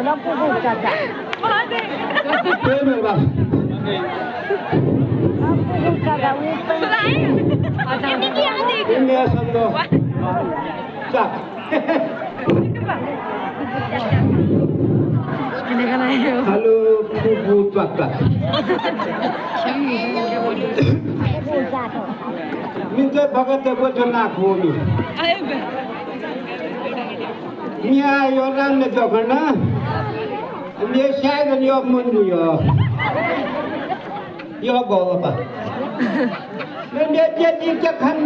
Nó cũng buồn chặt chặt. Quên rồi bà. Ini asal tu. Cak. Halo, bubu cak. Minta bagat buat nak hobi. Ni orang ni cakap na. Ni saya ni orang mundu ya. Ya apa? Dia jadi cakap.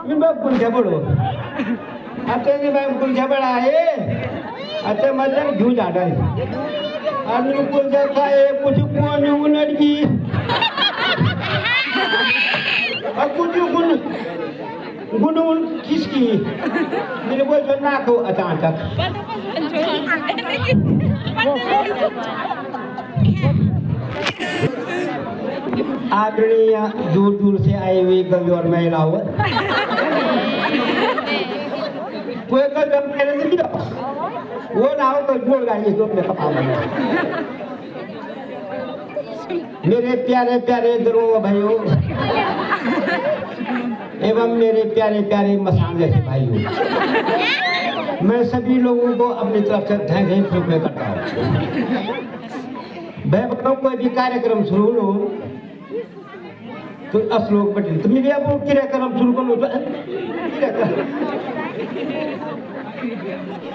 Minta pun jabul. Ate ni bang pun jabul aye. Ate macam jauh ada. Anu pun jabul aye, puju puan yang lagi. Aku juga gunung kiski. Ni buat jodoh aku acak-acak. आदरणीय दूर दूर से आए हुए कवि और महिलाओं कोई कदम मेरे से दिया वो ना हो तो बोल गाड़ी को मैं कपा मेरे प्यारे प्यारे गुरुओं भाइयों एवं मेरे प्यारे प्यारे मसान जैसे भाइयों मैं सभी लोगों को अपनी तरफ से धन्यवाद शुक्रिया करता हूँ भाई बताओ कोई भी कार्यक्रम शुरू हो तो असलोक पटेल तुम्हें भी आप कार्यक्रम शुरू कर लो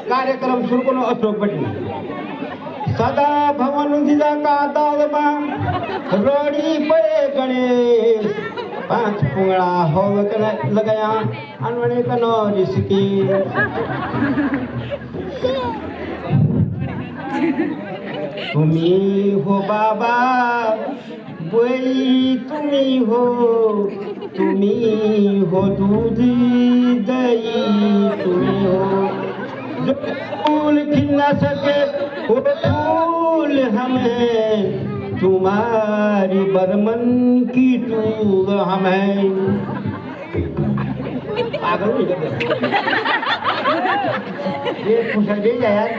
कार्यक्रम शुरू करो अशोक पटेल सदा भवन दिदा का दादमा रोड़ी पड़े गणेश पांच पुंगड़ा हो लगाया अनवणे कनो रिसकी तुम्ही हो बाबा वही तुम्ही हो दूध दही तुम्ही हो जो फूल खिल न सके वो फूल हमें तुम्हारी बरमन की टूग हमें पागल नहीं करते ये खुश दे यार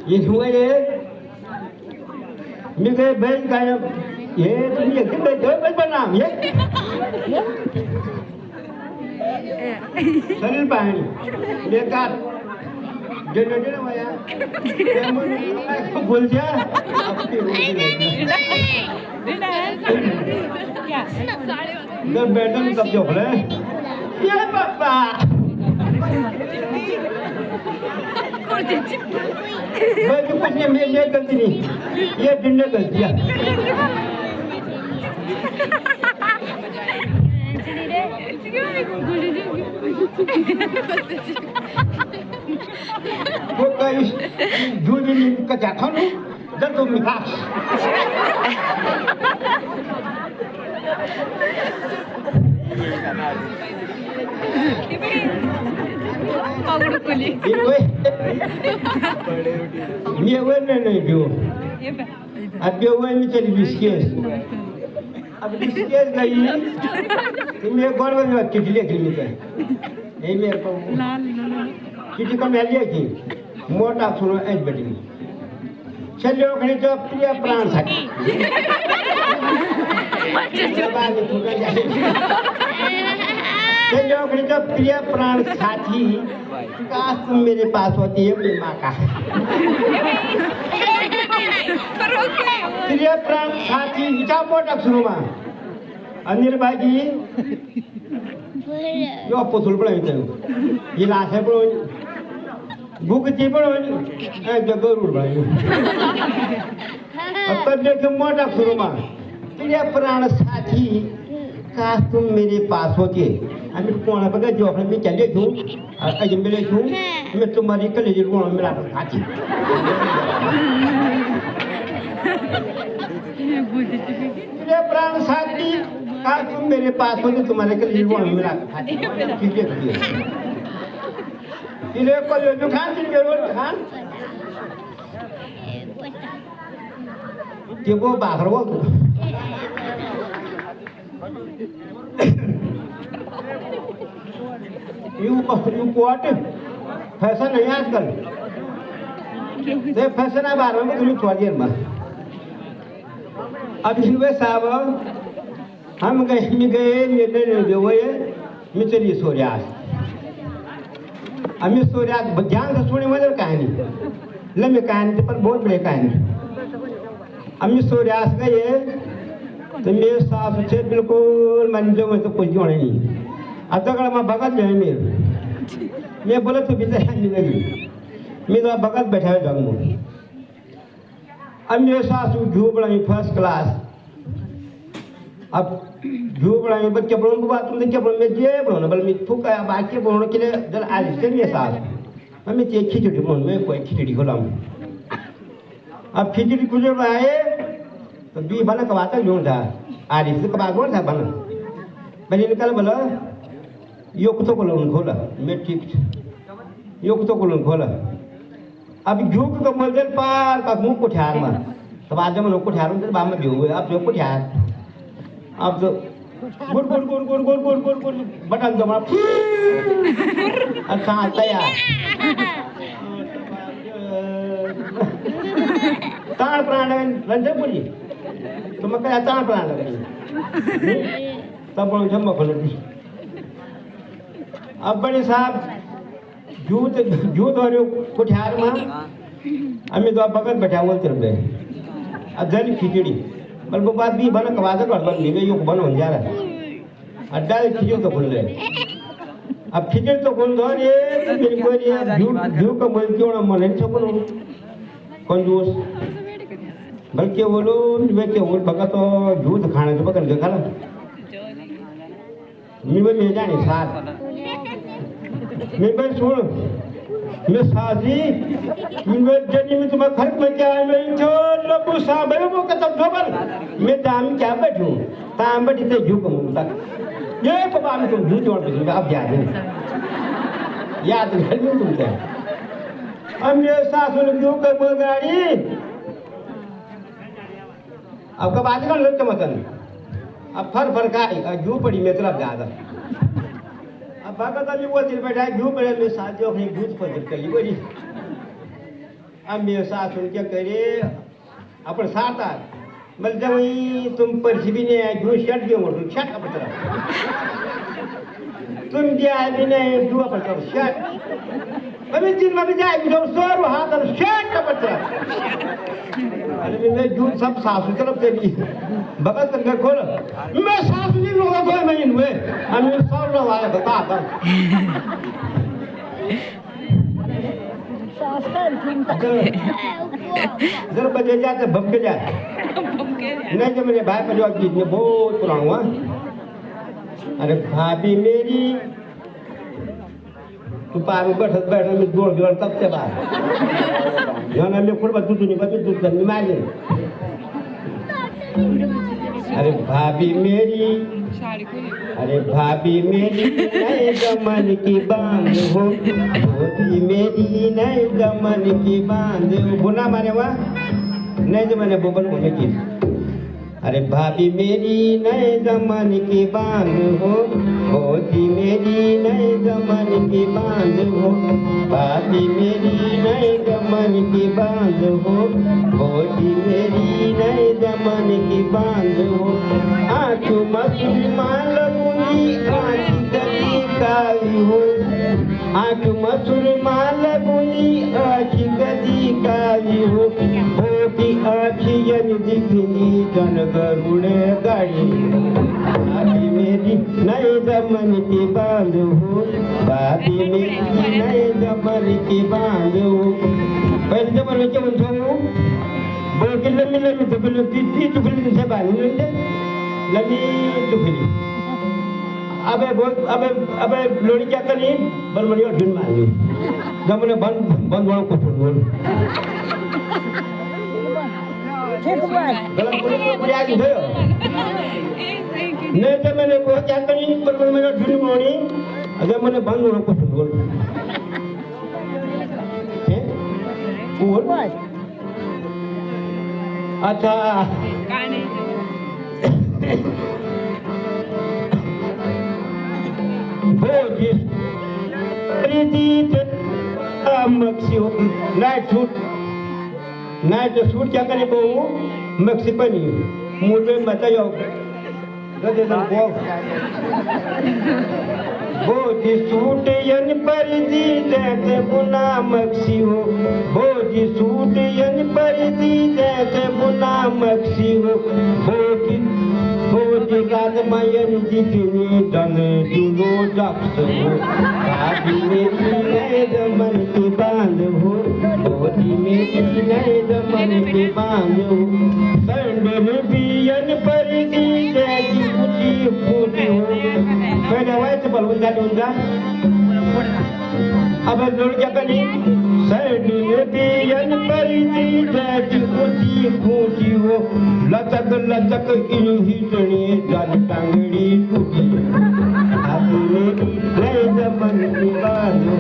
ये हुआ ये मैं कहे भाई का ये तुम ये कितने जो बनाम ये शरीर पानी बेकार जेने जेने वाया बोल जा क्या बैठन कब जो है ये पापा भाई कुछ नहीं मेरी गलती नहीं ये जिन्ने गलती है वो कहीं जूझी का जाता हूँ जब तुम निकाल ये वो नहीं जो अब ये वो नहीं चली बिस्किट अब बिस्किट गई तो मैं गौरव में चिट्ठी लिख ली है यही मेरे को चिट्ठी का मैं लिया कि मोटा सुनो ऐज बैठी चलो खड़ी तो प्रिय प्राण साथी चलो खड़ी तो प्रिय प्राण साथी काश तुम मेरे पास होती है अपनी माँ का प्रिय प्राण साथी विचार मोटा सुनो माँ अनिल भाई यो पुतुल बनाते हो ये लाशें बनाओ भूखती बनाओ जब गरुड़ बनाओ अब तब देखो मोटा सुनो माँ प्रिय प्राण साथी काश तुम मेरे पास होती हमें कौन पका जो में चले थूं आज मिले थूं मैं तुम्हारी कलेजी को मिला खाती प्रिय प्राण साथी काश तुम मेरे पास होती तुम्हारे कलेजी को मिला खाती ठीक है इले को जो खान दिन के रोज खान ये वो बाहर वो यू कोट फैशन नहीं आजकल ते फैशन है बार में तुम्हें छोड़ दिया अब हिंदू साहब हम गए मेरे जो है मिचरी सूर्यास अमी सूर्यास ध्यान से सुने मगर कहानी लंबी कहानी पर बहुत बड़ी कहानी अमी सूर्यास गए तो मेरे सास से बिल्कुल मन जो मैं तो कुछ जोड़े नहीं अब तक मैं भगत जो है मेरे मैं बोला तो बेचारा मिलेगी मैं तो भगत बैठा है जंग में अब मेरे सास घू बढ़ाई फर्स्ट क्लास अब घू बढ़ाई बच्चे पढ़ो को बात तुमने क्या पढ़ो मैं जे पढ़ो ना बल मैं फुक है बाकी पढ़ो के लिए जल आलिस के लिए सास मैं ते खिचड़ी पढ़ो मैं कोई खिचड़ी खोलाऊं अब खिचड़ी कुछ आए तो बी बना कबाता जोड़ था आलिस से कबात जोड़ था बना बनी निकल बोला योग तो कोलोन खोला मैं ठीक योग तो कोलोन खोला अब झूक का मंदिर पार का मुंह को ठहर में तब आज हम लोग को ठहरों तो बाम में भी हुए अब जो को ठहर अब तो गुड़ गुड़ गुड़ गुड़ गुड़ गुड़ गुड़ गुड़ बटन दबा अच्छा आता यार ताड़ प्राण रंजन बोली तो मैं क्या ताड़ प्राण लगी तब बोल जम खोलती अब बड़े साहब जूत और कुठार में अमी तो भगत बैठा हुआ तरफ अब जल खिचड़ी बल वो बात भी बना कबाजा कर बन नहीं यो बन हो जा रहा है अड्डा खिचड़ी तो खुल रहे अब खिचड़ी तो खुल दो ये तो मेरे को ये जू का बोल क्यों ना मन नहीं सकूं कंजूस बल्कि वो लोग वे के वो भगत तो जूत खाने तो बकन के खाना मैं ले जाने साथ मैं सुन मैं साजी मैं जनी में तुम्हें खर्च में क्या मैं जो लबू साहब है वो कतब जोबर मैं दाम क्या बैठूं ताम बैठी ते झुक मुंह तक ये पपा में तुम झूठ जोड़ दो अब याद नहीं याद नहीं तुमसे अब ये सासू ने क्यों कर बोल गाड़ी अब कब आज कल लगता मतन अब फर का जू पड़ी मैं तरफ ज्यादा अब भगत अभी वो दिल बैठा घू पड़े मेरे साथ जो अपनी दूध पर दिल करी बोली अब मेरे साथ सुन क्या करे अपन साथ आ बल जब तुम परिधि भी नहीं आए घू शर्ट क्यों बोल शर्ट अपन तरफ तुम जाए भी नहीं घू अपन तरफ शर्ट अभी दिन में भी जाए भी जब सोर हाथ और शर्ट अपन तरफ अरे मैं झूठ सब सासू तरफ से ली भगत करके खोल मैं सासू नहीं लोगा कोई मैं इनवे हम सब लोग आए बता था जरा बजे जाते भमके जाए नहीं जब मेरे भाई परिवार की में बहुत पुराना हुआ अरे भाभी मेरी तू पार बैठ में दौड़ गया तब से बाहर यहाँ में खुद बच्चों नहीं बच्चे दूध करने मार ले अरे भाभी मेरी नए गमन की बांध हो धोती मेरी नए गमन की बांध हो बुना मारे वहाँ नहीं जो मैंने बोबल मुझे की अरे भाभी मेरी नए गमन की बांध हो धोती मेरी नए गमन की बांध हो भाभी मेरी नए गमन की बांध हो धोती मेरी नए गमन की बांध हो आँख मसूरी माल गुनी आँख गली काई हो आँख मसूरी माल गुनी आँख गली काई हो की आँखियन दिखनी जन गरुड़े गाड़ी भाभी मेरी नए गमन की बांध हो भाभी मेरी नए गमन की बांध हो पहले जमन में क्या बनता बोल लम्बी दुखली ती दुखली से बांध लम्बी दुखली अबे लोड़ी क्या करनी बलमनी और ढूंढ मारनी जब मैंने बंद वालों को बोल गलत बोले आज है नहीं जब मैंने वो क्या करनी पर मैंने ढूंढ मारनी अगर मैंने बंद वालों को बोल बोल अच्छा भोजी प्रीति मक्सी हो नाइट सूट क्या करे को मक्सी पनी मुझे मत यो गदे को भोजी सूट यन परिधि देते बुना मक्सी हो भोजी सूट यन परिधि देते बुना मक्सी हो भोजी रात मायन जितनी दन दुलो जक्स हो आदि मेरी नए दमन की बांध हो भोजी मेरी नए दमन की बांध हो संडन बियन परिधि देती ऊंची फूटी हो मैंने वाइट बलून डालूंगा अब लुढ़ कनी सैनी बियन परिधि देती ऊंची फूटी हो लचक लचक इन्हीं तणी जाल टांगड़ी टूटी आदि मेरी नए दमन की बाल हो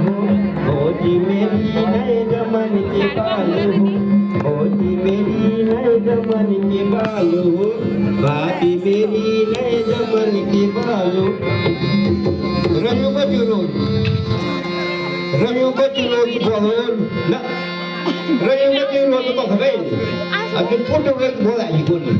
भोजी मेरी नए दमन की बाल हो भोजी मेरी नए दमन की बाल हो भाभी मेरी नए दमन की बाल हो रंगों का रोज बोल ना रंगों का रोज तो खबर अगर फोटो एक बोला ही बोली